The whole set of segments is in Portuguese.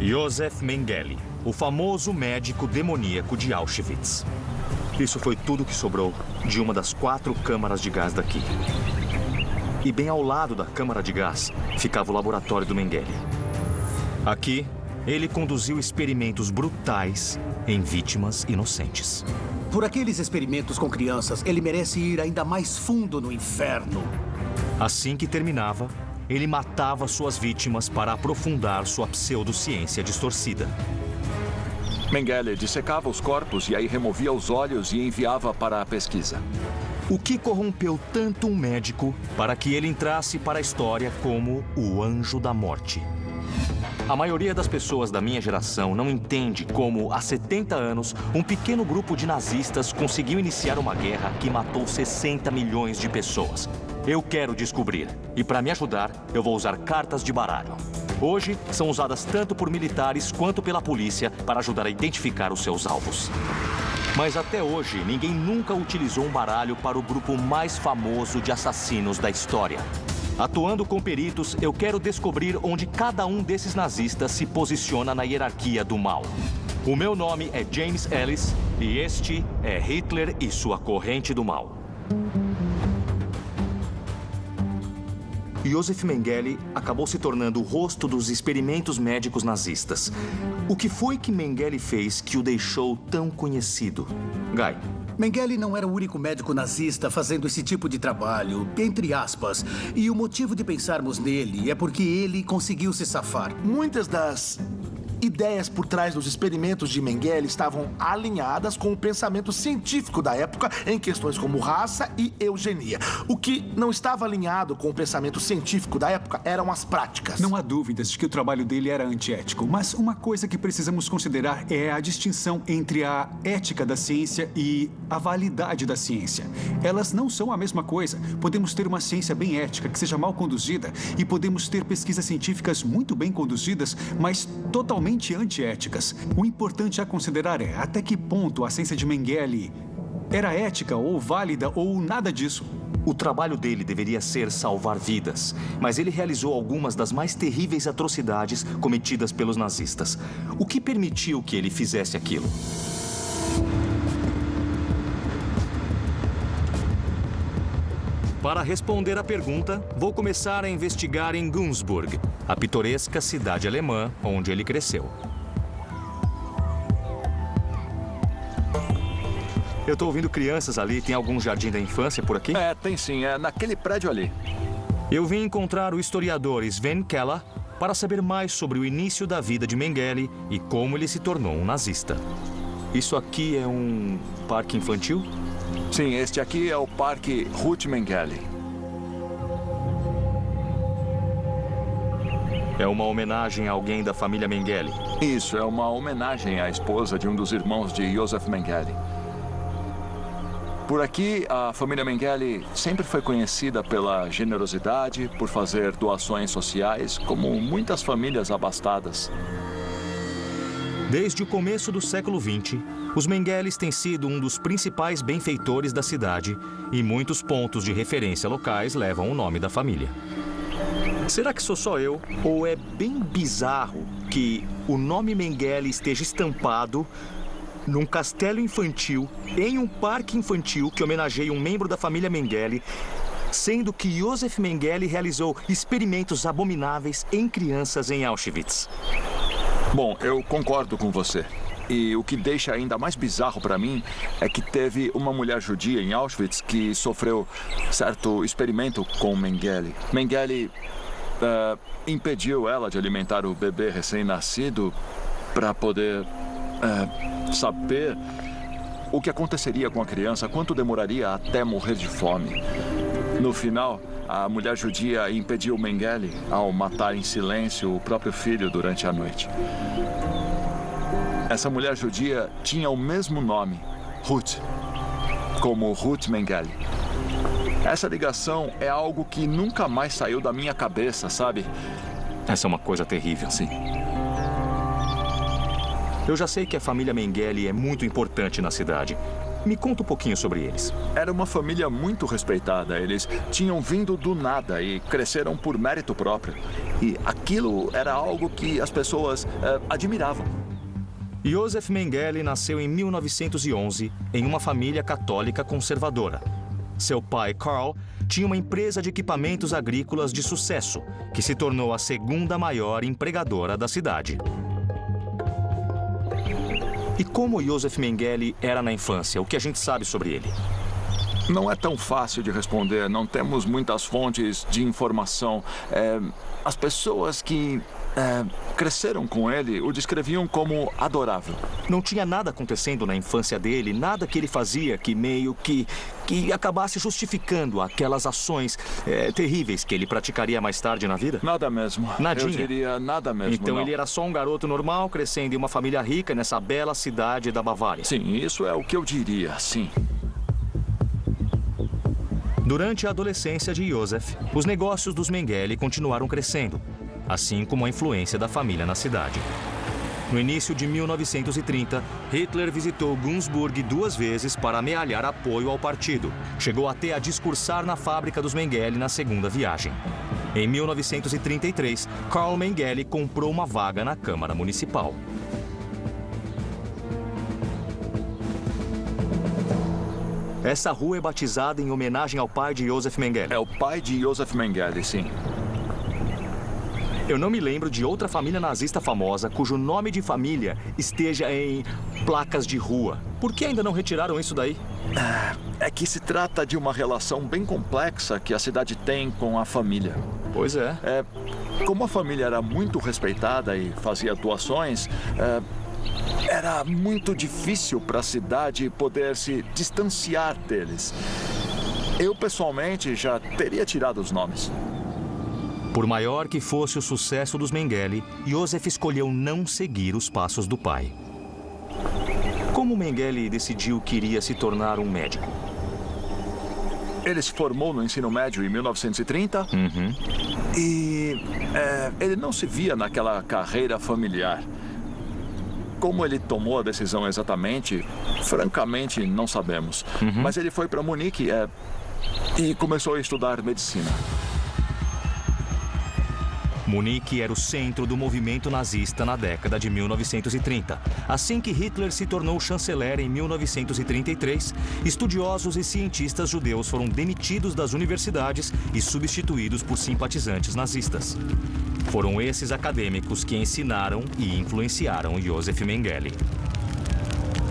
Józef Mengele, o famoso médico demoníaco de Auschwitz. Isso foi tudo que sobrou de uma das 4 câmaras de gás daqui. E bem ao lado da câmara de gás ficava o laboratório do Mengele. Aqui, ele conduziu experimentos brutais em vítimas inocentes. Por aqueles experimentos com crianças, ele merece ir ainda mais fundo no inferno. Assim que terminava, ele matava suas vítimas para aprofundar sua pseudociência distorcida. Mengele dissecava os corpos e aí removia os olhos e enviava para a pesquisa. O que corrompeu tanto um médico para que ele entrasse para a história como o anjo da morte? A maioria das pessoas da minha geração não entende como, há 70 anos, um pequeno grupo de nazistas conseguiu iniciar uma guerra que matou 60 milhões de pessoas. Eu quero descobrir. E para me ajudar, eu vou usar cartas de baralho. Hoje, são usadas tanto por militares quanto pela polícia para ajudar a identificar os seus alvos. Mas até hoje, ninguém nunca utilizou um baralho para o grupo mais famoso de assassinos da história. Atuando com peritos, eu quero descobrir onde cada um desses nazistas se posiciona na hierarquia do mal. O meu nome é James Ellis e este é Hitler e sua corrente do mal. Józef Mengele acabou se tornando o rosto dos experimentos médicos nazistas. O que foi que Mengele fez que o deixou tão conhecido? Guy. Mengele não era o único médico nazista fazendo esse tipo de trabalho, entre aspas. E o motivo de pensarmos nele é porque ele conseguiu se safar. Muitas das ideias por trás dos experimentos de Mengele estavam alinhadas com o pensamento científico da época em questões como raça e eugenia. O que não estava alinhado com o pensamento científico da época eram as práticas. Não há dúvidas de que o trabalho dele era antiético, mas uma coisa que precisamos considerar é a distinção entre a ética da ciência e a validade da ciência. Elas não são a mesma coisa. Podemos ter uma ciência bem ética que seja mal conduzida e podemos ter pesquisas científicas muito bem conduzidas, mas totalmente antiéticas. O importante a considerar é até que ponto a ciência de Mengele era ética ou válida ou nada disso. O trabalho dele deveria ser salvar vidas, mas ele realizou algumas das mais terríveis atrocidades cometidas pelos nazistas. O que permitiu que ele fizesse aquilo? Para responder à pergunta, vou começar a investigar em Günzburg, a pitoresca cidade alemã onde ele cresceu. Eu estou ouvindo crianças ali. Tem algum jardim da infância por aqui? Tem sim. É naquele prédio ali. Eu vim encontrar o historiador Sven Keller para saber mais sobre o início da vida de Mengele e como ele se tornou um nazista. Isso aqui é um parque infantil? Sim, este aqui é o Parque Ruth Mengele. É uma homenagem a alguém da família Mengele? Isso, é uma homenagem à esposa de um dos irmãos de Józef Mengele. Por aqui, a família Mengele sempre foi conhecida pela generosidade, por fazer doações sociais, como muitas famílias abastadas. Desde o começo do século XX, os Mengeles têm sido um dos principais benfeitores da cidade e muitos pontos de referência locais levam o nome da família. Será que sou só eu? Ou é bem bizarro que o nome Mengele esteja estampado num castelo infantil, em um parque infantil que homenageia um membro da família Mengele, sendo que Józef Mengele realizou experimentos abomináveis em crianças em Auschwitz? Bom, eu concordo com você. E o que deixa ainda mais bizarro para mim é que teve uma mulher judia em Auschwitz que sofreu certo experimento com Mengele. Mengele impediu ela de alimentar o bebê recém-nascido para poder saber o que aconteceria com a criança, quanto demoraria até morrer de fome. No final, a mulher judia impediu Mengele ao matar em silêncio o próprio filho durante a noite. Essa mulher judia tinha o mesmo nome, Ruth, como Ruth Mengele. Essa ligação é algo que nunca mais saiu da minha cabeça, sabe? Essa é uma coisa terrível. Sim. Eu já sei que a família Mengele é muito importante na cidade. Me conta um pouquinho sobre eles. Era uma família muito respeitada. Eles tinham vindo do nada e cresceram por mérito próprio. E aquilo era algo que as pessoas admiravam. Joseph Mengele nasceu em 1911 em uma família católica conservadora. Seu pai, Carl, tinha uma empresa de equipamentos agrícolas de sucesso, que se tornou a segunda maior empregadora da cidade. E como Joseph Mengele era na infância? O que a gente sabe sobre ele? Não é tão fácil de responder. Não temos muitas fontes de informação. As pessoas que cresceram com ele o descreviam como adorável. Não tinha nada acontecendo na infância dele, nada que ele fazia que meio que acabasse justificando aquelas ações terríveis que ele praticaria mais tarde na vida? Nada mesmo. Nadinha? Eu diria nada mesmo. Então não. ele era só um garoto normal, crescendo em uma família rica nessa bela cidade da Bavária. Sim, isso é o que eu diria, sim. Durante a adolescência de Joseph, os negócios dos Mengele continuaram crescendo, assim como a influência da família na cidade. No início de 1930, Hitler visitou Günzburg 2 vezes para amealhar apoio ao partido. Chegou até a discursar na fábrica dos Mengele na segunda viagem. Em 1933, Karl Mengele comprou uma vaga na Câmara Municipal. Essa rua é batizada em homenagem ao pai de Joseph Mengele. É o pai de Joseph Mengele, sim. Eu não me lembro de outra família nazista famosa cujo nome de família esteja em placas de rua. Por que ainda não retiraram isso daí? É que se trata de uma relação bem complexa que a cidade tem com a família. Pois é. Como a família era muito respeitada e fazia doações, era muito difícil para a cidade poder se distanciar deles. Eu, pessoalmente, já teria tirado os nomes. Por maior que fosse o sucesso dos Mengele, Joseph escolheu não seguir os passos do pai. Como Mengele decidiu que iria se tornar um médico? Ele se formou no ensino médio em 1930 e ele não se via naquela carreira familiar. Como ele tomou a decisão exatamente, francamente, não sabemos. Mas ele foi para Munique e começou a estudar medicina. Munique era o centro do movimento nazista na década de 1930. Assim que Hitler se tornou chanceler em 1933, estudiosos e cientistas judeus foram demitidos das universidades e substituídos por simpatizantes nazistas. Foram esses acadêmicos que ensinaram e influenciaram Joseph Mengele.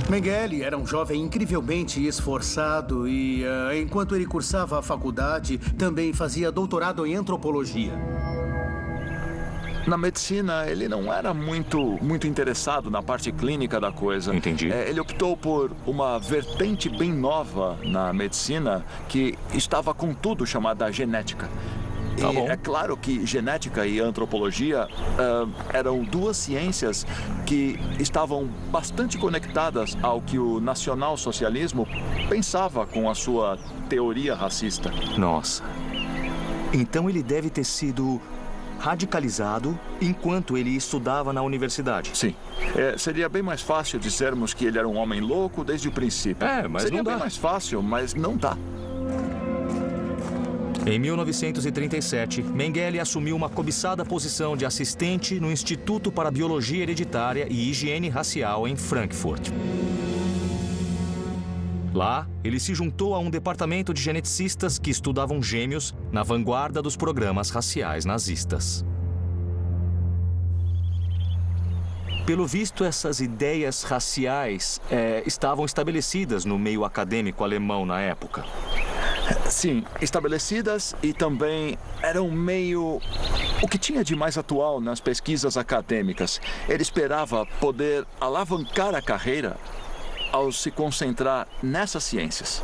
Mengele era um jovem incrivelmente esforçado e, enquanto ele cursava a faculdade, também fazia doutorado em antropologia. Na medicina, ele não era muito interessado na parte clínica da coisa. Entendi. Ele optou por uma vertente bem nova na medicina que estava com tudo chamada genética. Tá bom. É claro que genética e antropologia eram duas ciências que estavam bastante conectadas ao que o nacionalsocialismo pensava com a sua teoria racista. Nossa. Então ele deve ter sido radicalizado enquanto ele estudava na universidade. Sim. Seria bem mais fácil dizermos que ele era um homem louco desde o princípio. Mas seria não dá. bem mais fácil, mas não dá. Em 1937, Mengele assumiu uma cobiçada posição de assistente no Instituto para Biologia Hereditária e Higiene Racial em Frankfurt. Lá, ele se juntou a um departamento de geneticistas que estudavam gêmeos na vanguarda dos programas raciais nazistas. Pelo visto, essas ideias raciais estavam estabelecidas no meio acadêmico alemão na época. Sim, estabelecidas e também eram meio o que tinha de mais atual nas pesquisas acadêmicas. Ele esperava poder alavancar a carreira ao se concentrar nessas ciências.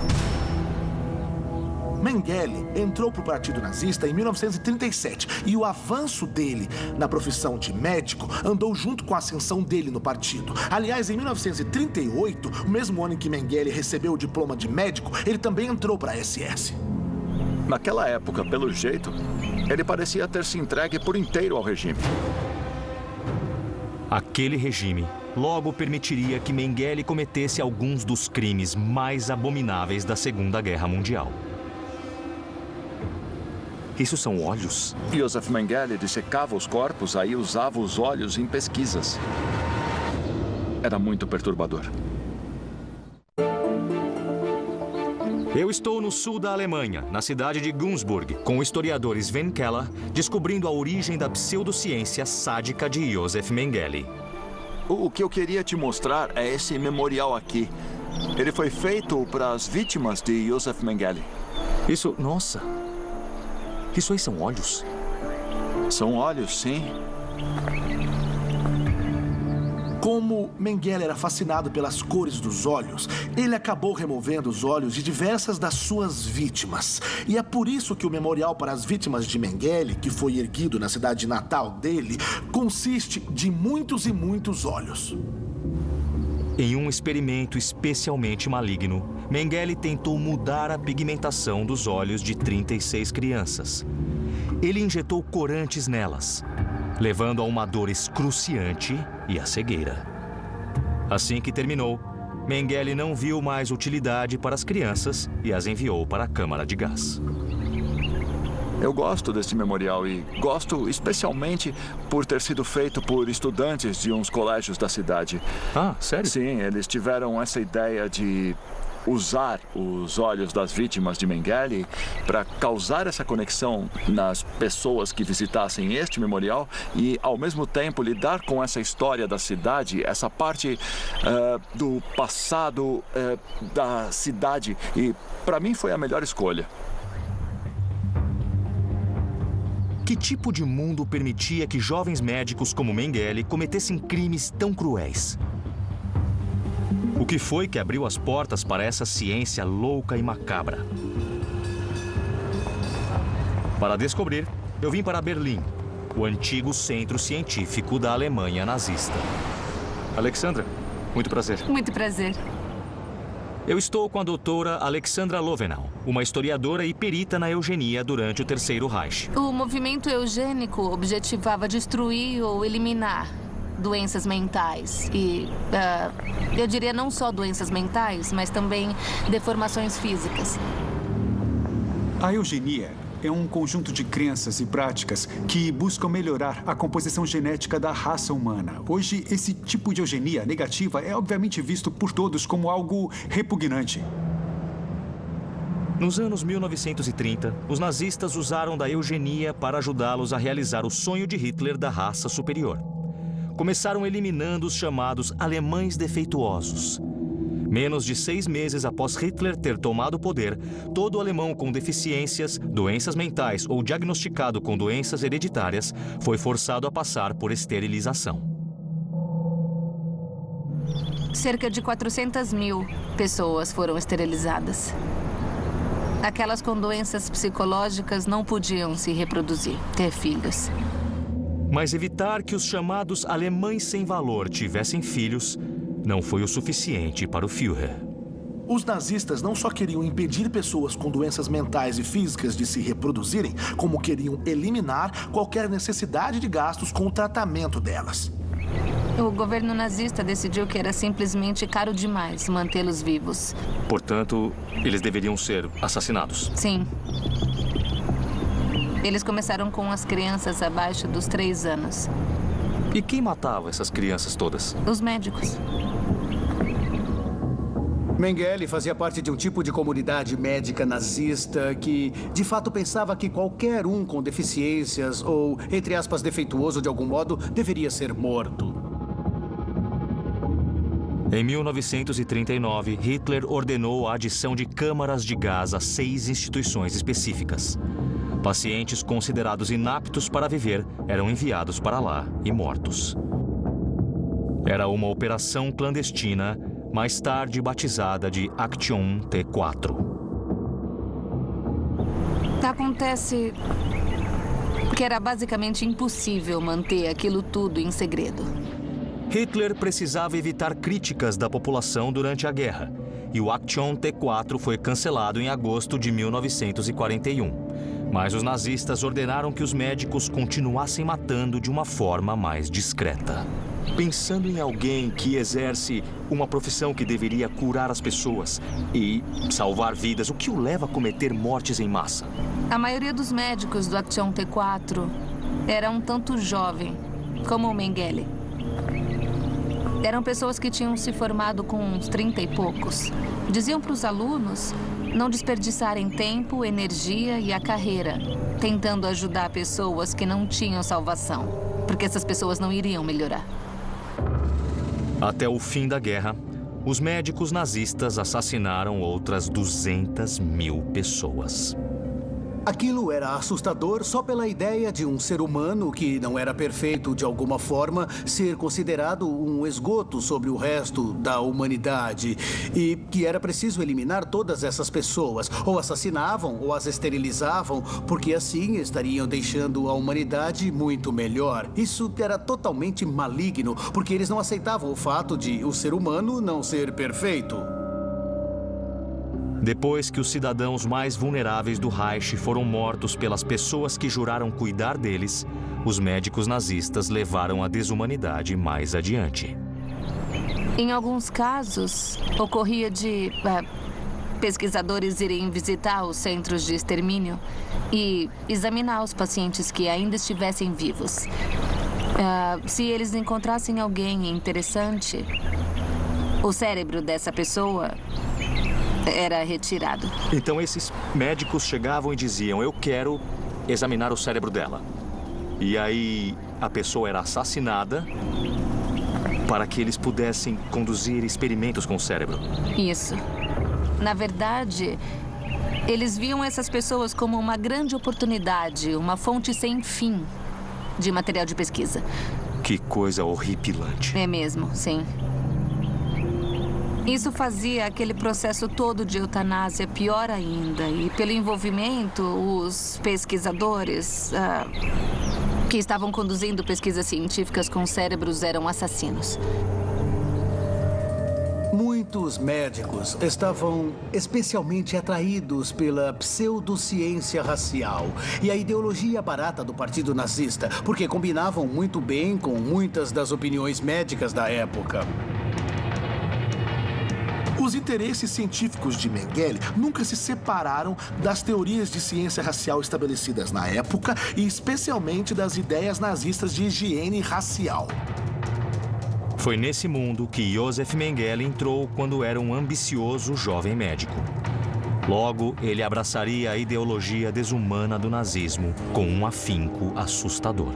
Mengele entrou para o Partido Nazista em 1937 e o avanço dele na profissão de médico andou junto com a ascensão dele no partido. Aliás, em 1938, o mesmo ano em que Mengele recebeu o diploma de médico, ele também entrou para a SS. Naquela época, pelo jeito, ele parecia ter se entregue por inteiro ao regime. Aquele regime logo permitiria que Mengele cometesse alguns dos crimes mais abomináveis da Segunda Guerra Mundial. Isso são olhos? Josef Mengele dissecava os corpos, aí usava os olhos em pesquisas. Era muito perturbador. Eu estou no sul da Alemanha, na cidade de Günzburg, com o historiador Sven Keller, descobrindo a origem da pseudociência sádica de Josef Mengele. O que eu queria te mostrar é esse memorial aqui. Ele foi feito para as vítimas de Josef Mengele. Isso, nossa. Isso aí são olhos? São olhos, sim. Como Mengele era fascinado pelas cores dos olhos, ele acabou removendo os olhos de diversas das suas vítimas. E é por isso que o memorial para as vítimas de Mengele, que foi erguido na cidade natal dele, consiste de muitos e muitos olhos. Em um experimento especialmente maligno, Mengele tentou mudar a pigmentação dos olhos de 36 crianças. Ele injetou corantes nelas, levando a uma dor excruciante e a cegueira. Assim que terminou, Mengele não viu mais utilidade para as crianças e as enviou para a câmara de gás. Eu gosto desse memorial e gosto especialmente por ter sido feito por estudantes de uns colégios da cidade. Ah, sério? Sim, eles tiveram essa ideia de usar os olhos das vítimas de Mengele para causar essa conexão nas pessoas que visitassem este memorial e, ao mesmo tempo, lidar com essa história da cidade, essa parte do passado da cidade. E, para mim, foi a melhor escolha. Que tipo de mundo permitia que jovens médicos como Mengele cometessem crimes tão cruéis? O que foi que abriu as portas para essa ciência louca e macabra? Para descobrir, eu vim para Berlim, o antigo centro científico da Alemanha nazista. Alexandra, muito prazer. Muito prazer. Eu estou com a doutora Alexandra Lovenau, uma historiadora e perita na eugenia durante o Terceiro Reich. O movimento eugênico objetivava destruir ou eliminar doenças mentais. E, eu diria não só doenças mentais, mas também deformações físicas. A eugenia é um conjunto de crenças e práticas que buscam melhorar a composição genética da raça humana. Hoje, esse tipo de eugenia negativa é obviamente visto por todos como algo repugnante. Nos anos 1930, os nazistas usaram da eugenia para ajudá-los a realizar o sonho de Hitler da raça superior. Começaram eliminando os chamados alemães defeituosos. Menos de 6 meses após Hitler ter tomado o poder, todo alemão com deficiências, doenças mentais ou diagnosticado com doenças hereditárias foi forçado a passar por esterilização. Cerca de 400.000 pessoas foram esterilizadas. Aquelas com doenças psicológicas não podiam se reproduzir, ter filhos. Mas evitar que os chamados alemães sem valor tivessem filhos não foi o suficiente para o Führer. Os nazistas não só queriam impedir pessoas com doenças mentais e físicas de se reproduzirem, como queriam eliminar qualquer necessidade de gastos com o tratamento delas. O governo nazista decidiu que era simplesmente caro demais mantê-los vivos. Portanto, eles deveriam ser assassinados. Sim. Eles começaram com as crianças abaixo dos 3 anos. E quem matava essas crianças todas? Os médicos. Mengele fazia parte de um tipo de comunidade médica nazista que, de fato, pensava que qualquer um com deficiências ou, entre aspas, defeituoso de algum modo, deveria ser morto. Em 1939, Hitler ordenou a adição de câmaras de gás a 6 instituições específicas. Pacientes considerados inaptos para viver eram enviados para lá e mortos. Era uma operação clandestina, mais tarde batizada de Aktion T4. Acontece que era basicamente impossível manter aquilo tudo em segredo. Hitler precisava evitar críticas da população durante a guerra, e o Aktion T4 foi cancelado em agosto de 1941. Mas os nazistas ordenaram que os médicos continuassem matando de uma forma mais discreta. pensando em alguém que exerce uma profissão que deveria curar as pessoas e salvar vidas, o que o leva a cometer mortes em massa? A maioria dos médicos do Action T4 era um tanto jovem, como o Mengele. Eram pessoas que tinham se formado com uns 30 e poucos. Diziam para os alunos não desperdiçarem tempo, energia e a carreira, tentando ajudar pessoas que não tinham salvação, porque essas pessoas não iriam melhorar. Até o fim da guerra, os médicos nazistas assassinaram outras 200.000 pessoas. Aquilo era assustador só pela ideia de um ser humano que não era perfeito de alguma forma ser considerado um esgoto sobre o resto da humanidade e que era preciso eliminar todas essas pessoas. Ou assassinavam ou as esterilizavam, porque assim estariam deixando a humanidade muito melhor. Isso era totalmente maligno, porque eles não aceitavam o fato de o ser humano não ser perfeito. Depois que os cidadãos mais vulneráveis do Reich foram mortos pelas pessoas que juraram cuidar deles, os médicos nazistas levaram a desumanidade mais adiante. Em alguns casos, ocorria de pesquisadores irem visitar os centros de extermínio e examinar os pacientes que ainda estivessem vivos. Se eles encontrassem alguém interessante, o cérebro dessa pessoa era retirado. Então esses médicos chegavam e diziam: eu quero examinar o cérebro dela. E aí a pessoa era assassinada para que eles pudessem conduzir experimentos com o cérebro. Isso. Na verdade, eles viam essas pessoas como uma grande oportunidade, uma fonte sem fim de material de pesquisa. Que coisa horripilante. É mesmo, sim. Isso fazia aquele processo todo de eutanásia pior ainda. E pelo envolvimento, os pesquisadores que estavam conduzindo pesquisas científicas com cérebros eram assassinos. Muitos médicos estavam especialmente atraídos pela pseudociência racial e a ideologia barata do Partido Nazista, porque combinavam muito bem com muitas das opiniões médicas da época. Os interesses científicos de Mengele nunca se separaram das teorias de ciência racial estabelecidas na época e especialmente das ideias nazistas de higiene racial. Foi nesse mundo que Josef Mengele entrou quando era um ambicioso jovem médico. Logo, ele abraçaria a ideologia desumana do nazismo com um afinco assustador.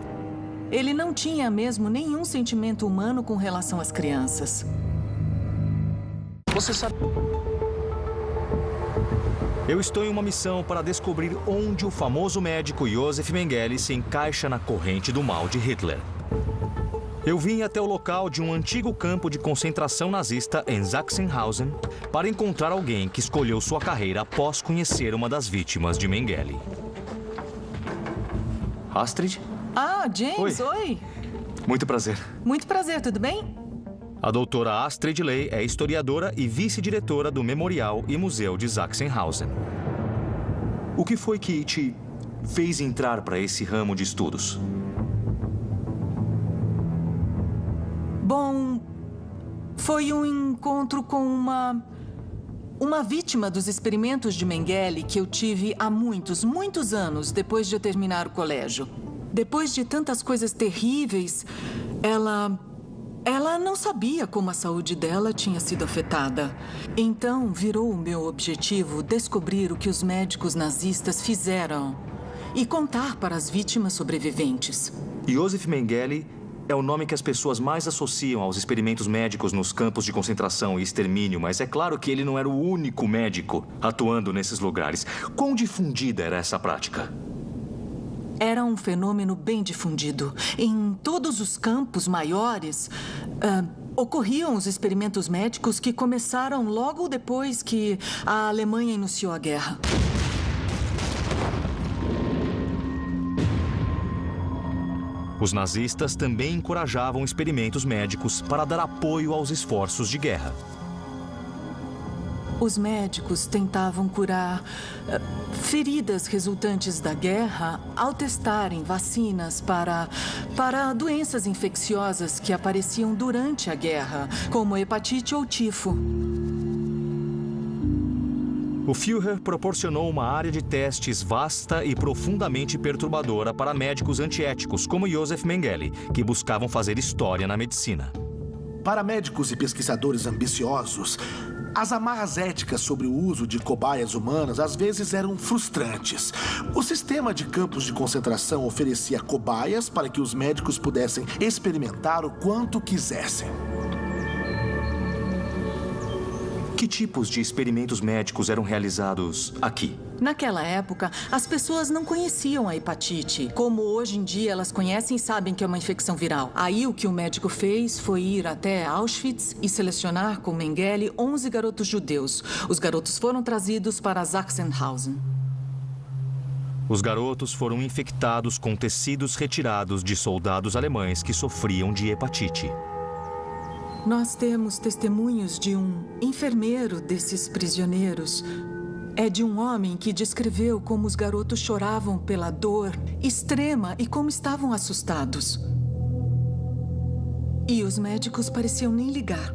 Ele não tinha mesmo nenhum sentimento humano com relação às crianças. Você sabe... Eu estou em uma missão para descobrir onde o famoso médico Josef Mengele se encaixa na corrente do mal de Hitler. Eu vim até o local de um antigo campo de concentração nazista em Sachsenhausen para encontrar alguém que escolheu sua carreira após conhecer uma das vítimas de Mengele. Astrid? Ah, James, oi. Muito prazer. Muito prazer, tudo bem? A doutora Astrid Ley é historiadora e vice-diretora do Memorial e Museu de Sachsenhausen. O que foi que te fez entrar para esse ramo de estudos? Bom, foi um encontro com uma vítima dos experimentos de Mengele que eu tive há muitos anos depois de eu terminar o colégio. Depois de tantas coisas terríveis, ela não sabia como a saúde dela tinha sido afetada. Então, virou o meu objetivo descobrir o que os médicos nazistas fizeram e contar para as vítimas sobreviventes. Josef Mengele é o nome que as pessoas mais associam aos experimentos médicos nos campos de concentração e extermínio, mas é claro que ele não era o único médico atuando nesses lugares. Quão difundida era essa prática? Era um fenômeno bem difundido. Em todos os campos maiores, ocorriam os experimentos médicos que começaram logo depois que a Alemanha iniciou a guerra. Os nazistas também encorajavam experimentos médicos para dar apoio aos esforços de guerra. os médicos tentavam curar feridas resultantes da guerra ao testarem vacinas para doenças infecciosas que apareciam durante a guerra, como hepatite ou tifo. O Führer proporcionou uma área de testes vasta e profundamente perturbadora para médicos antiéticos como Josef Mengele, que buscavam fazer história na medicina. Para médicos e pesquisadores ambiciosos, as amarras éticas sobre o uso de cobaias humanas às vezes eram frustrantes. O sistema de campos de concentração oferecia cobaias para que os médicos pudessem experimentar o quanto quisessem. Que tipos de experimentos médicos eram realizados aqui? Naquela época, as pessoas não conheciam a hepatite, como hoje em dia elas conhecem e sabem que é uma infecção viral. Aí o que o médico fez foi ir até Auschwitz e selecionar com Mengele 11 garotos judeus. Os garotos foram trazidos para Sachsenhausen. Os garotos foram infectados com tecidos retirados de soldados alemães que sofriam de hepatite. Nós temos testemunhos de um enfermeiro desses prisioneiros. É de um homem que descreveu como os garotos choravam pela dor extrema e como estavam assustados. E os médicos pareciam nem ligar.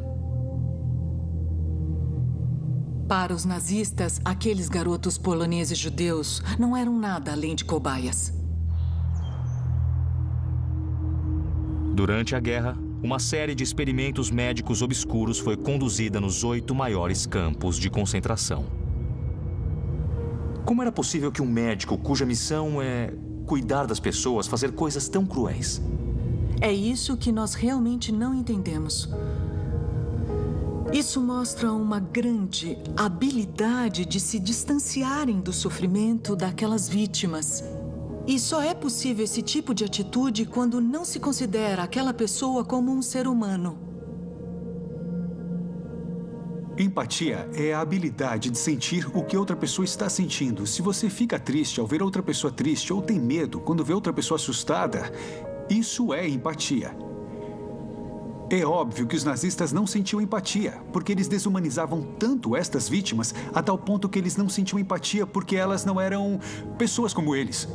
Para os nazistas, aqueles garotos poloneses judeus não eram nada além de cobaias. Durante a guerra, uma série de experimentos médicos obscuros foi conduzida nos 8 maiores campos de concentração. Como era possível que um médico cuja missão é cuidar das pessoas fazer coisas tão cruéis? É isso que nós realmente não entendemos. Isso mostra uma grande habilidade de se distanciarem do sofrimento daquelas vítimas. E só é possível esse tipo de atitude quando não se considera aquela pessoa como um ser humano. Empatia é a habilidade de sentir o que outra pessoa está sentindo. Se você fica triste ao ver outra pessoa triste ou tem medo quando vê outra pessoa assustada, isso é empatia. É óbvio que os nazistas não sentiam empatia, porque eles desumanizavam tanto estas vítimas a tal ponto que eles não sentiam empatia porque elas não eram pessoas como eles.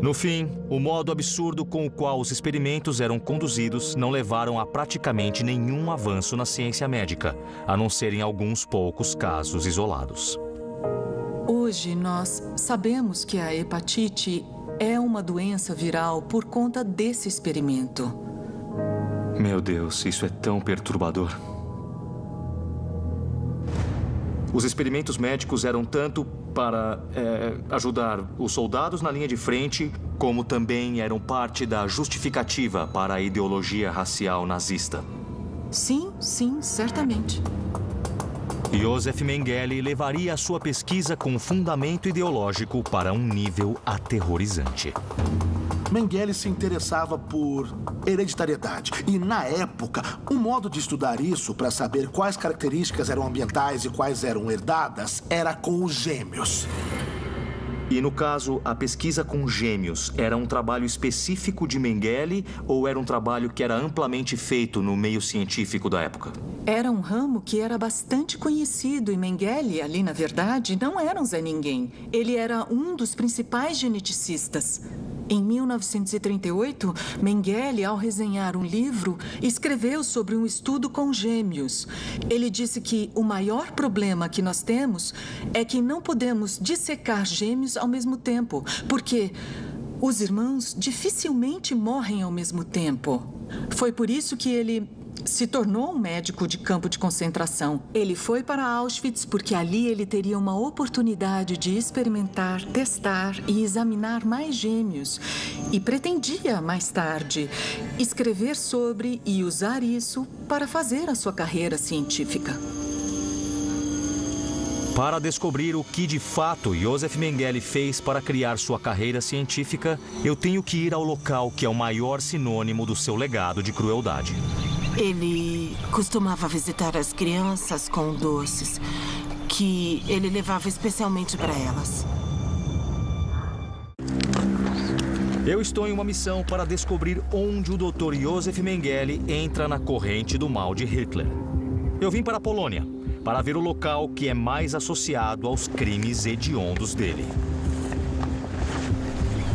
No fim, o modo absurdo com o qual os experimentos eram conduzidos não levaram a praticamente nenhum avanço na ciência médica, a não ser em alguns poucos casos isolados. Hoje, nós sabemos que a hepatite é uma doença viral por conta desse experimento. Meu Deus, isso é tão perturbador. Os experimentos médicos eram tanto para ajudar os soldados na linha de frente, como também eram parte da justificativa para a ideologia racial nazista. Sim, certamente. Josef Mengele levaria a sua pesquisa com fundamento ideológico para um nível aterrorizante. Mengele se interessava por hereditariedade. E, na época, um modo de estudar isso para saber quais características eram ambientais e quais eram herdadas era com os gêmeos. E, no caso, a pesquisa com gêmeos era um trabalho específico de Mengele ou era um trabalho que era amplamente feito no meio científico da época? Era um ramo que era bastante conhecido e Mengele, ali na verdade, não era um Zé Ninguém. Ele era um dos principais geneticistas. Em 1938, Mengele, ao resenhar um livro, escreveu sobre um estudo com gêmeos. Ele disse que o maior problema que nós temos é que não podemos dissecar gêmeos ao mesmo tempo, porque os irmãos dificilmente morrem ao mesmo tempo. Foi por isso que ele se tornou um médico de campo de concentração. Ele foi para Auschwitz porque ali ele teria uma oportunidade de experimentar, testar e examinar mais gêmeos. E pretendia, mais tarde, escrever sobre e usar isso para fazer a sua carreira científica. Para descobrir o que de fato Josef Mengele fez para criar sua carreira científica, eu tenho que ir ao local que é o maior sinônimo do seu legado de crueldade. Ele costumava visitar as crianças com doces, que ele levava especialmente para elas. Eu estou em uma missão para descobrir onde o Dr. Josef Mengele entra na corrente do mal de Hitler. Eu vim para a Polônia. para ver o local que é mais associado aos crimes hediondos dele.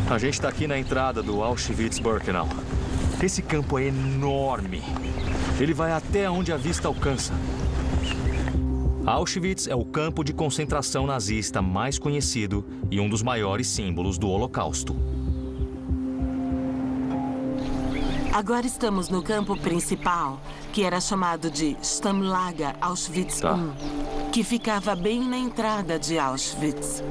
A gente está aqui na entrada do Auschwitz-Birkenau. Esse campo é enorme. Ele vai até onde a vista alcança. Auschwitz é o campo de concentração nazista mais conhecido e um dos maiores símbolos do Holocausto. Agora estamos no campo principal, que era chamado de Stammlager Auschwitz I, que ficava bem na entrada de Auschwitz.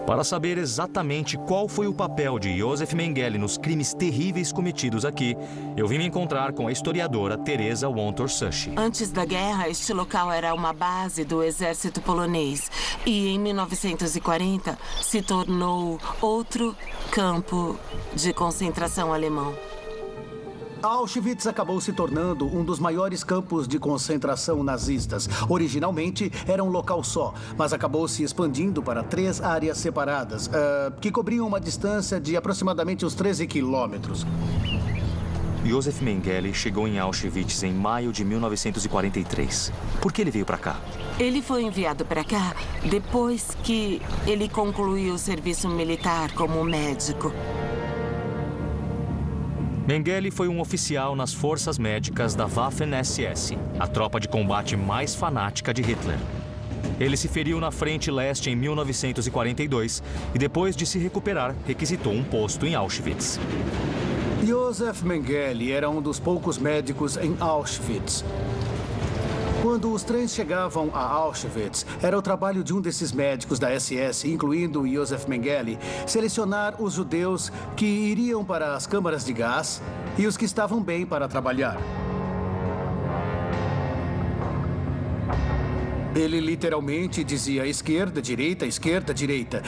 Para saber exatamente qual foi o papel de Josef Mengele nos crimes terríveis cometidos aqui, eu vim me encontrar com a historiadora Teresa Wątôr-Sushi. Antes da guerra, este local era uma base do exército polonês e, em 1940, se tornou outro campo de concentração alemão. Auschwitz acabou se tornando um dos maiores campos de concentração nazistas. Originalmente era um local só, mas acabou se expandindo para 3 áreas separadas, que cobriam uma distância de aproximadamente uns 13 quilômetros. Josef Mengele chegou em Auschwitz em maio de 1943. Por que ele veio para cá? Ele foi enviado para cá depois que ele concluiu o serviço militar como médico. Mengele foi um oficial nas forças médicas da Waffen-SS, a tropa de combate mais fanática de Hitler. Ele se feriu na frente leste em 1942 e, depois de se recuperar, requisitou um posto em Auschwitz. Josef Mengele era um dos poucos médicos em Auschwitz. Quando os trens chegavam a Auschwitz, era o trabalho de um desses médicos da SS, incluindo Josef Mengele, selecionar os judeus que iriam para as câmaras de gás e os que estavam bem para trabalhar. Ele literalmente dizia esquerda, direita,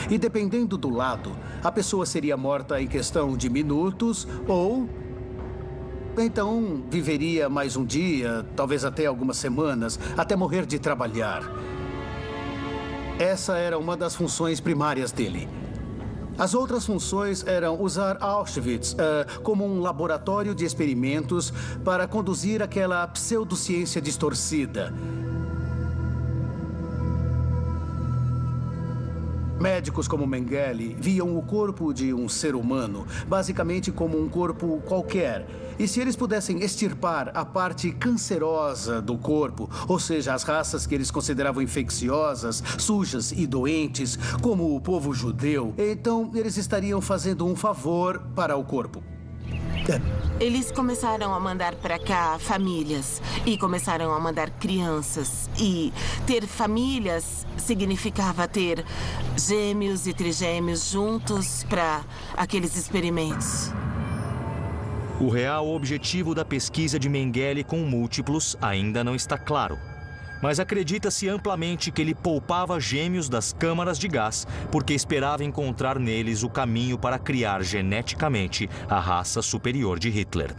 e dependendo do lado, a pessoa seria morta em questão de minutos ou... então, viveria mais um dia, talvez até algumas semanas, até morrer de trabalhar. Essa era uma das funções primárias dele. As outras funções eram usar Auschwitz como um laboratório de experimentos para conduzir aquela pseudociência distorcida. Médicos como Mengele viam o corpo de um ser humano basicamente como um corpo qualquer. E se eles pudessem extirpar a parte cancerosa do corpo, ou seja, as raças que eles consideravam infecciosas, sujas e doentes, como o povo judeu, então eles estariam fazendo um favor para o corpo. Eles começaram a mandar para cá famílias e começaram a mandar crianças. E ter famílias significava ter gêmeos e trigêmeos juntos para aqueles experimentos. O real objetivo da pesquisa de Mengele com múltiplos ainda não está claro. Mas acredita-se amplamente que ele poupava gêmeos das câmaras de gás porque esperava encontrar neles o caminho para criar geneticamente a raça superior de Hitler.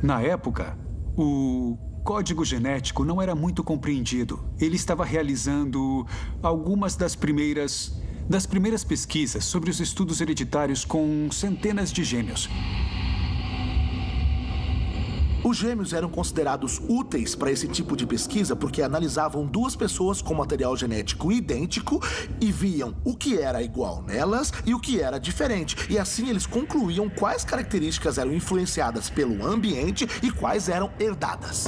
Na época, o código genético não era muito compreendido. Ele estava realizando algumas das primeiras pesquisas sobre os estudos hereditários com centenas de gêmeos. Os gêmeos eram considerados úteis para esse tipo de pesquisa porque analisavam 2 pessoas com material genético idêntico e viam o que era igual nelas e o que era diferente. E assim eles concluíam quais características eram influenciadas pelo ambiente e quais eram herdadas.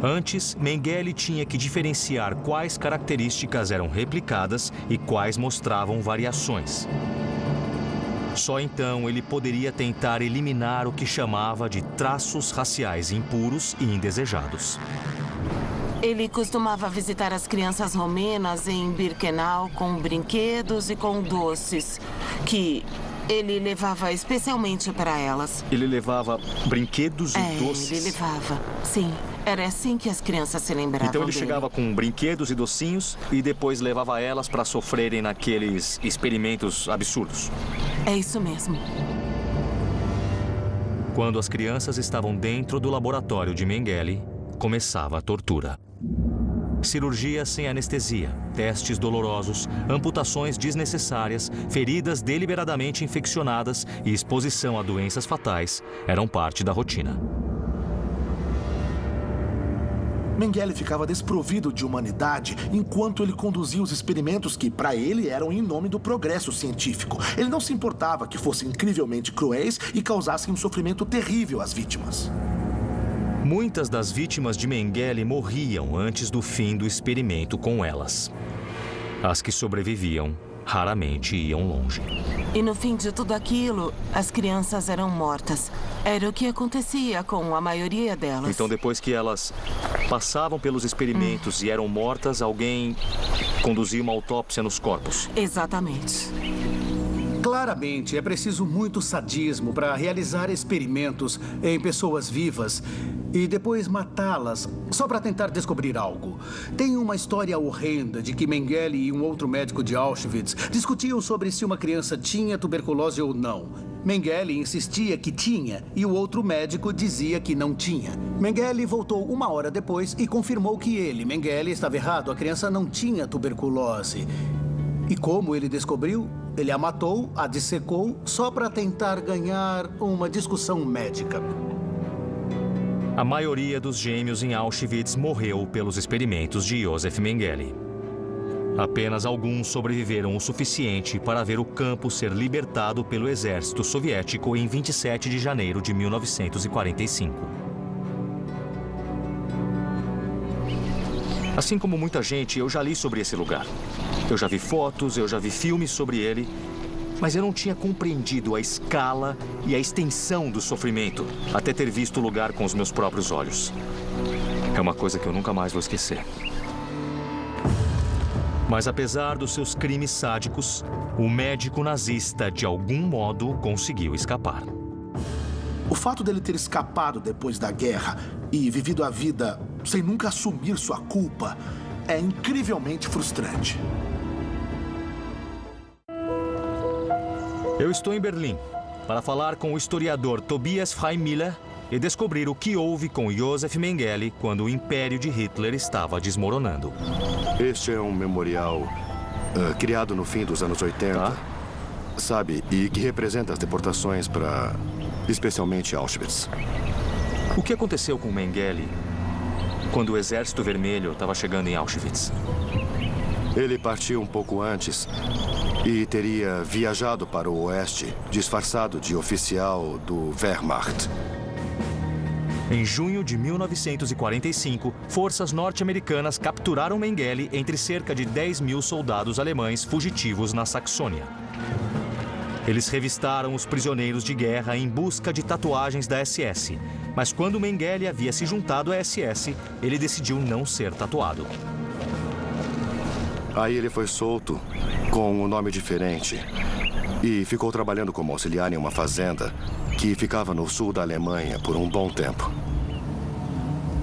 Antes, Mengele tinha que diferenciar quais características eram replicadas e quais mostravam variações. Só então ele poderia tentar eliminar o que chamava de traços raciais impuros e indesejados. Ele costumava visitar as crianças romenas em Birkenau com brinquedos e com doces, que ele levava especialmente para elas. Ele levava brinquedos e doces? Ele levava, sim. Era assim que as crianças se lembravam Então ele dele. chegava com brinquedos e docinhos e depois levava elas para sofrerem naqueles experimentos absurdos. É isso mesmo. Quando as crianças estavam dentro do laboratório de Mengele, começava a tortura. Cirurgia sem anestesia, testes dolorosos, amputações desnecessárias, feridas deliberadamente infeccionadas e exposição a doenças fatais eram parte da rotina. Mengele ficava desprovido de humanidade enquanto ele conduzia os experimentos que, para ele, eram em nome do progresso científico. Ele não se importava que fossem incrivelmente cruéis e causassem um sofrimento terrível às vítimas. Muitas das vítimas de Mengele morriam antes do fim do experimento com elas. As que sobreviviam raramente iam longe. E no fim de tudo aquilo, as crianças eram mortas. Era o que acontecia com a maioria delas. Então, depois que elas passavam pelos experimentos e eram mortas, alguém conduzia uma autópsia nos corpos. Exatamente. Claramente, é preciso muito sadismo para realizar experimentos em pessoas vivas e depois matá-las só para tentar descobrir algo. Tem uma história horrenda de que Mengele e um outro médico de Auschwitz discutiam sobre se uma criança tinha tuberculose ou não. Mengele insistia que tinha e o outro médico dizia que não tinha. Mengele voltou 1 hora depois e confirmou que ele, Mengele, estava errado. A criança não tinha tuberculose. E como ele descobriu? Ele a matou, a dissecou, só para tentar ganhar uma discussão médica. A maioria dos gêmeos em Auschwitz morreu pelos experimentos de Josef Mengele. Apenas alguns sobreviveram o suficiente para ver o campo ser libertado pelo exército soviético em 27 de janeiro de 1945. Assim como muita gente, eu já li sobre esse lugar. Eu já vi fotos, eu já vi filmes sobre ele, mas eu não tinha compreendido a escala e a extensão do sofrimento até ter visto o lugar com os meus próprios olhos. É uma coisa que eu nunca mais vou esquecer. Mas apesar dos seus crimes sádicos, o médico nazista, de algum modo, conseguiu escapar. O fato dele ter escapado depois da guerra e vivido a vida sem nunca assumir sua culpa é incrivelmente frustrante. Eu estou em Berlim para falar com o historiador Tobias Freimiller e descobrir o que houve com Josef Mengele quando o império de Hitler estava desmoronando. Este é um memorial criado no fim dos anos 80, sabe? E que representa as deportações para, especialmente, Auschwitz. O que aconteceu com Mengele quando o Exército Vermelho estava chegando em Auschwitz? Ele partiu um pouco antes e teria viajado para o oeste, disfarçado de oficial do Wehrmacht. Em junho de 1945, forças norte-americanas capturaram Mengele entre cerca de 10.000 soldados alemães fugitivos na Saxônia. Eles revistaram os prisioneiros de guerra em busca de tatuagens da SS. Mas quando Mengele havia se juntado à SS, ele decidiu não ser tatuado. Aí ele foi solto com um nome diferente e ficou trabalhando como auxiliar em uma fazenda que ficava no sul da Alemanha por um bom tempo.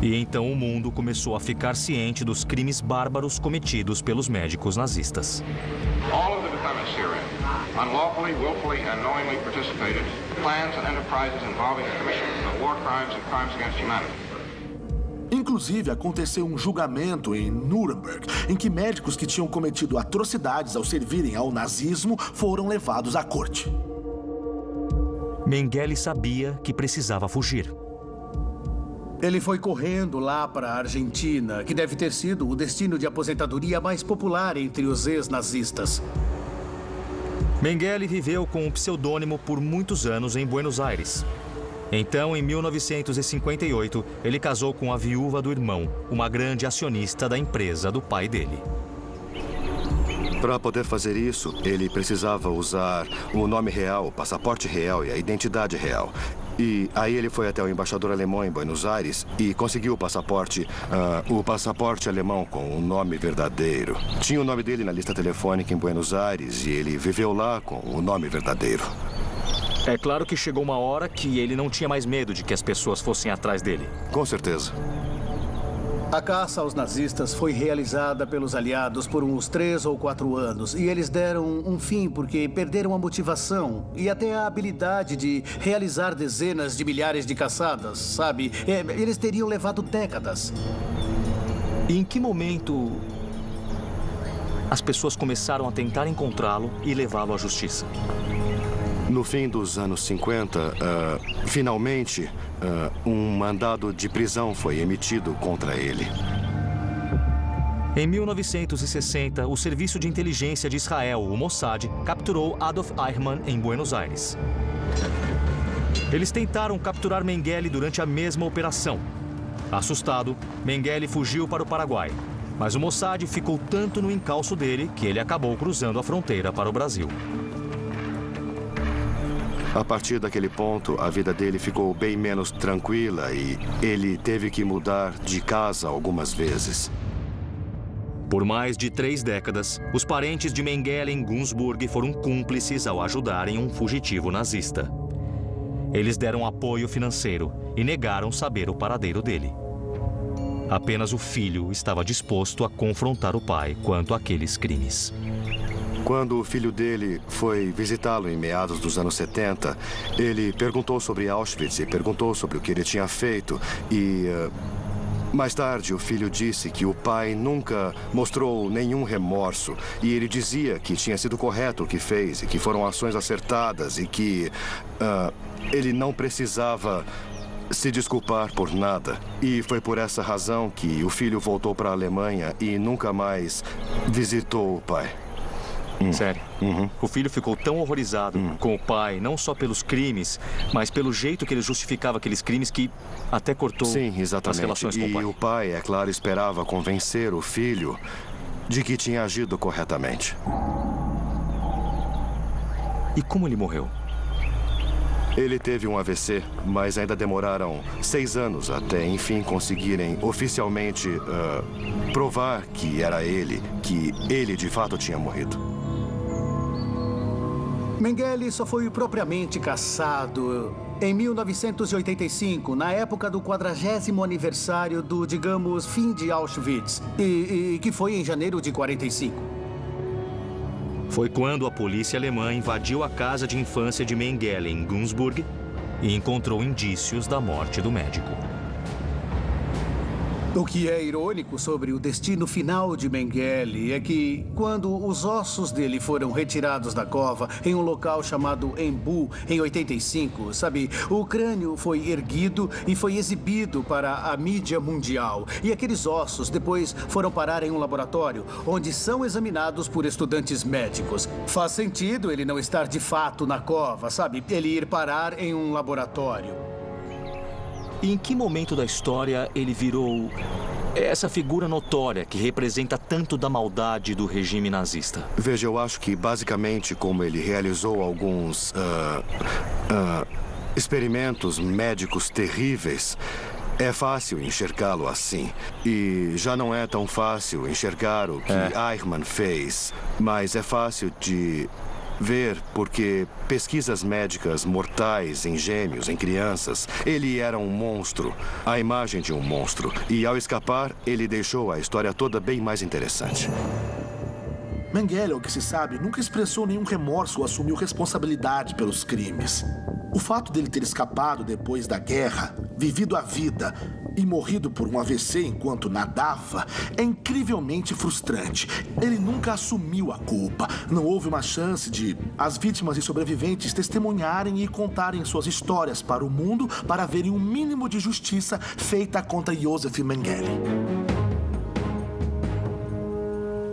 E então o mundo começou a ficar ciente dos crimes bárbaros cometidos pelos médicos nazistas. All of the defendants herein unlawfully, willfully and knowingly participated in plans and enterprises involving the commission of war crimes and crimes against humanity. Inclusive, aconteceu um julgamento em Nuremberg, em que médicos que tinham cometido atrocidades ao servirem ao nazismo foram levados à corte. Mengele sabia que precisava fugir. Ele foi correndo lá para a Argentina, que deve ter sido o destino de aposentadoria mais popular entre os ex-nazistas. Mengele viveu com um pseudônimo por muitos anos em Buenos Aires. Então, em 1958, ele casou com a viúva do irmão, uma grande acionista da empresa do pai dele. Para poder fazer isso, ele precisava usar o nome real, o passaporte real e a identidade real. E aí ele foi até o embaixador alemão em Buenos Aires e conseguiu o passaporte alemão com o nome verdadeiro. Tinha o nome dele na lista telefônica em Buenos Aires e ele viveu lá com o nome verdadeiro. É claro que chegou uma hora que ele não tinha mais medo de que as pessoas fossem atrás dele. Com certeza. A caça aos nazistas foi realizada pelos aliados por uns 3 ou 4 anos. E eles deram um fim porque perderam a motivação e até a habilidade de realizar dezenas de milhares de caçadas, sabe? Eles teriam levado décadas. E em que momento as pessoas começaram a tentar encontrá-lo e levá-lo à justiça? No fim dos anos 50, finalmente, um mandado de prisão foi emitido contra ele. Em 1960, o Serviço de Inteligência de Israel, o Mossad, capturou Adolf Eichmann em Buenos Aires. Eles tentaram capturar Mengele durante a mesma operação. Assustado, Mengele fugiu para o Paraguai. Mas o Mossad ficou tanto no encalço dele que ele acabou cruzando a fronteira para o Brasil. A partir daquele ponto, a vida dele ficou bem menos tranquila e ele teve que mudar de casa algumas vezes. Por mais de 3 décadas, os parentes de Mengele em Günzburg foram cúmplices ao ajudarem um fugitivo nazista. Eles deram apoio financeiro e negaram saber o paradeiro dele. Apenas o filho estava disposto a confrontar o pai quanto àqueles crimes. Quando o filho dele foi visitá-lo em meados dos anos 70, ele perguntou sobre Auschwitz e perguntou sobre o que ele tinha feito e... mais tarde, o filho disse que o pai nunca mostrou nenhum remorso e ele dizia que tinha sido correto o que fez e que foram ações acertadas e que ele não precisava se desculpar por nada. E foi por essa razão que o filho voltou para a Alemanha e nunca mais visitou o pai. Sério? O filho ficou tão horrorizado com o pai, não só pelos crimes, mas pelo jeito que ele justificava aqueles crimes que até cortou as relações com o pai. E o pai, é claro, esperava convencer o filho de que tinha agido corretamente. E como ele morreu? Ele teve um AVC, mas ainda demoraram 6 anos até, enfim, conseguirem oficialmente provar que era ele, que ele de fato tinha morrido. Mengele só foi propriamente caçado em 1985, na época do 40º aniversário do, digamos, fim de Auschwitz, e que foi em janeiro de 45. Foi quando a polícia alemã invadiu a casa de infância de Mengele em Günzburg e encontrou indícios da morte do médico. O que é irônico sobre o destino final de Mengele é que, quando os ossos dele foram retirados da cova em um local chamado Embu, em 85, sabe, o crânio foi erguido e foi exibido para a mídia mundial. E aqueles ossos depois foram parar em um laboratório, onde são examinados por estudantes médicos. Faz sentido ele não estar de fato na cova, sabe, ele ir parar em um laboratório. E em que momento da história ele virou essa figura notória que representa tanto da maldade do regime nazista? Veja, eu acho que basicamente como ele realizou alguns experimentos médicos terríveis, é fácil enxergá-lo assim. E já não é tão fácil enxergar o que Eichmann fez, mas é fácil de ver porque pesquisas médicas mortais em gêmeos, em crianças, ele era um monstro, a imagem de um monstro. E ao escapar, ele deixou a história toda bem mais interessante. Mengele, ao que se sabe, nunca expressou nenhum remorso ou assumiu responsabilidade pelos crimes. O fato dele ter escapado depois da guerra, vivido a vida e morrido por um AVC enquanto nadava é incrivelmente frustrante. Ele nunca assumiu a culpa. Não houve uma chance de as vítimas e sobreviventes testemunharem e contarem suas histórias para o mundo para verem um mínimo de justiça feita contra Josef Mengele.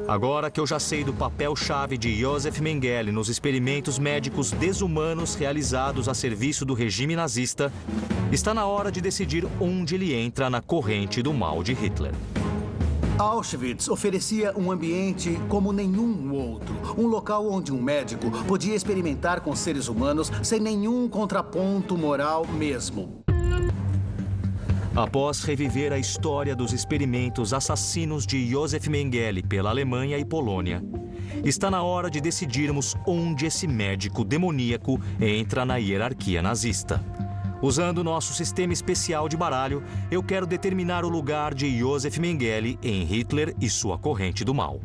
Agora que eu já sei do papel-chave de Josef Mengele nos experimentos médicos desumanos realizados a serviço do regime nazista, está na hora de decidir onde ele entra na corrente do mal de Hitler. Auschwitz oferecia um ambiente como nenhum outro. Um local onde um médico podia experimentar com seres humanos sem nenhum contraponto moral mesmo. Após reviver a história dos experimentos assassinos de Josef Mengele pela Alemanha e Polônia, está na hora de decidirmos onde esse médico demoníaco entra na hierarquia nazista. Usando nosso sistema especial de baralho, eu quero determinar o lugar de Josef Mengele em Hitler e sua corrente do mal.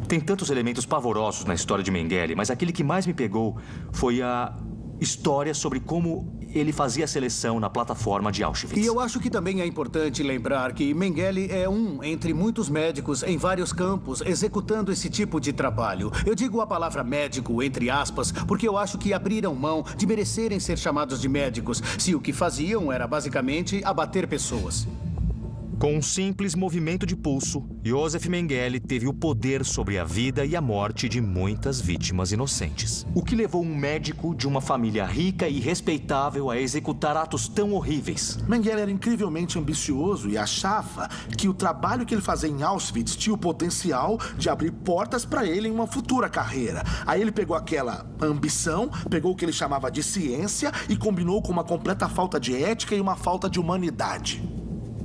Tem tantos elementos pavorosos na história de Mengele, mas aquele que mais me pegou foi a história sobre como ele fazia seleção na plataforma de Auschwitz. E eu acho que também é importante lembrar que Mengele é um entre muitos médicos em vários campos executando esse tipo de trabalho. Eu digo a palavra médico entre aspas porque eu acho que abriram mão de merecerem ser chamados de médicos se o que faziam era basicamente abater pessoas. Com um simples movimento de pulso, Josef Mengele teve o poder sobre a vida e a morte de muitas vítimas inocentes. O que levou um médico de uma família rica e respeitável a executar atos tão horríveis. Mengele era incrivelmente ambicioso e achava que o trabalho que ele fazia em Auschwitz tinha o potencial de abrir portas para ele em uma futura carreira. Aí ele pegou aquela ambição, pegou o que ele chamava de ciência e combinou com uma completa falta de ética e uma falta de humanidade.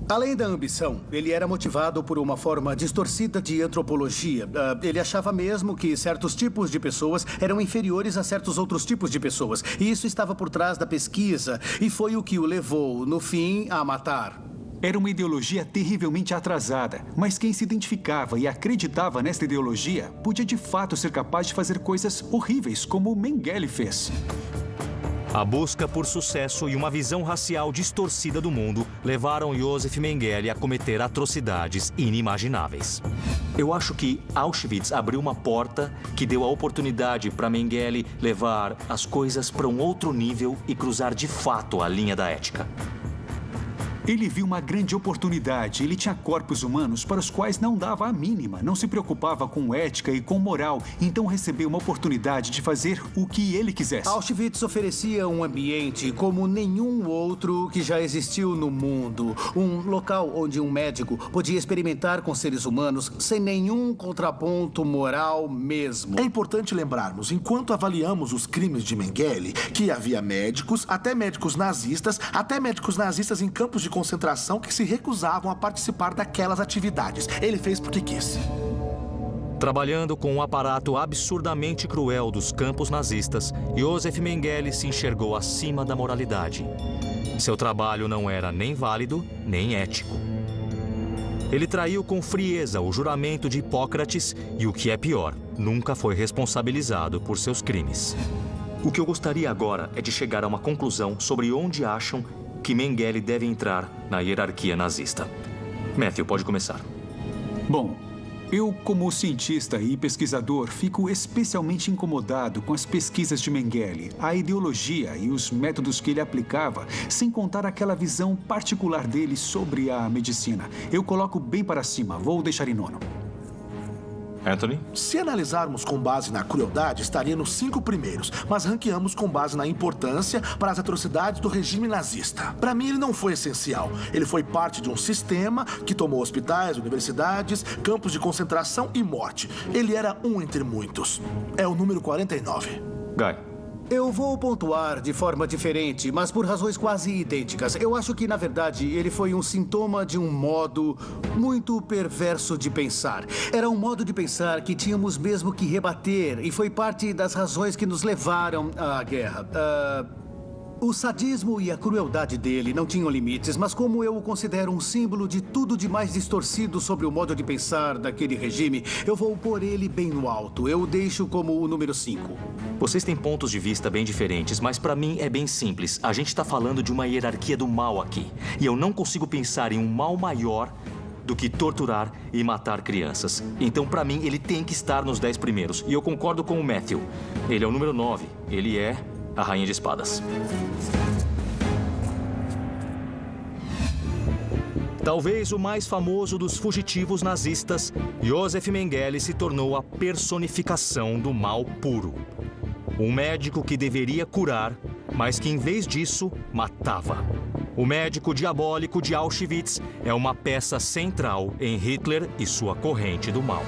Além da ambição, ele era motivado por uma forma distorcida de antropologia. Ele achava mesmo que certos tipos de pessoas eram inferiores a certos outros tipos de pessoas. E isso estava por trás da pesquisa e foi o que o levou, no fim, a matar. Era uma ideologia terrivelmente atrasada, mas quem se identificava e acreditava nesta ideologia podia de fato ser capaz de fazer coisas horríveis, como Mengele fez. A busca por sucesso e uma visão racial distorcida do mundo levaram Josef Mengele a cometer atrocidades inimagináveis. Eu acho que Auschwitz abriu uma porta que deu a oportunidade para Mengele levar as coisas para um outro nível e cruzar de fato a linha da ética. Ele viu uma grande oportunidade. Ele tinha corpos humanos para os quais não dava a mínima. Não se preocupava com ética e com moral. Então recebeu uma oportunidade de fazer o que ele quisesse. Auschwitz oferecia um ambiente como nenhum outro que já existiu no mundo. Um local onde um médico podia experimentar com seres humanos sem nenhum contraponto moral mesmo. É importante lembrarmos, enquanto avaliamos os crimes de Mengele, que havia médicos, até médicos nazistas em campos de concentração que se recusavam a participar daquelas atividades. Ele fez porque quis. Trabalhando com um aparato absurdamente cruel dos campos nazistas, Josef Mengele se enxergou acima da moralidade. Seu trabalho não era nem válido, nem ético. Ele traiu com frieza o juramento de Hipócrates e, o que é pior, nunca foi responsabilizado por seus crimes. O que eu gostaria agora é de chegar a uma conclusão sobre onde acham que Mengele deve entrar na hierarquia nazista. Matthew, pode começar. Bom, eu, como cientista e pesquisador, fico especialmente incomodado com as pesquisas de Mengele, a ideologia e os métodos que ele aplicava, sem contar aquela visão particular dele sobre a medicina. Eu coloco bem para cima, vou deixar em nono. Anthony? Se analisarmos com base na crueldade, estaria nos 5 primeiros, mas ranqueamos com base na importância para as atrocidades do regime nazista. Para mim, ele não foi essencial. Ele foi parte de um sistema que tomou hospitais, universidades, campos de concentração e morte. Ele era um entre muitos. É o número 49. Guy? Eu vou pontuar de forma diferente, mas por razões quase idênticas. Eu acho que, na verdade, ele foi um sintoma de um modo muito perverso de pensar. Era um modo de pensar que tínhamos mesmo que rebater e foi parte das razões que nos levaram à guerra. O sadismo e a crueldade dele não tinham limites, mas como eu o considero um símbolo de tudo de mais distorcido sobre o modo de pensar daquele regime, eu vou pôr ele bem no alto. Eu o deixo como o número 5. Vocês têm pontos de vista bem diferentes, mas para mim é bem simples. A gente está falando de uma hierarquia do mal aqui. E eu não consigo pensar em um mal maior do que torturar e matar crianças. Então, para mim, ele tem que estar nos 10 primeiros. E eu concordo com o Matthew. Ele é o número 9. Ele é a Rainha de Espadas. Talvez o mais famoso dos fugitivos nazistas, Josef Mengele se tornou a personificação do mal puro. Um médico que deveria curar, mas que em vez disso, matava. O médico diabólico de Auschwitz é uma peça central em Hitler e sua corrente do mal.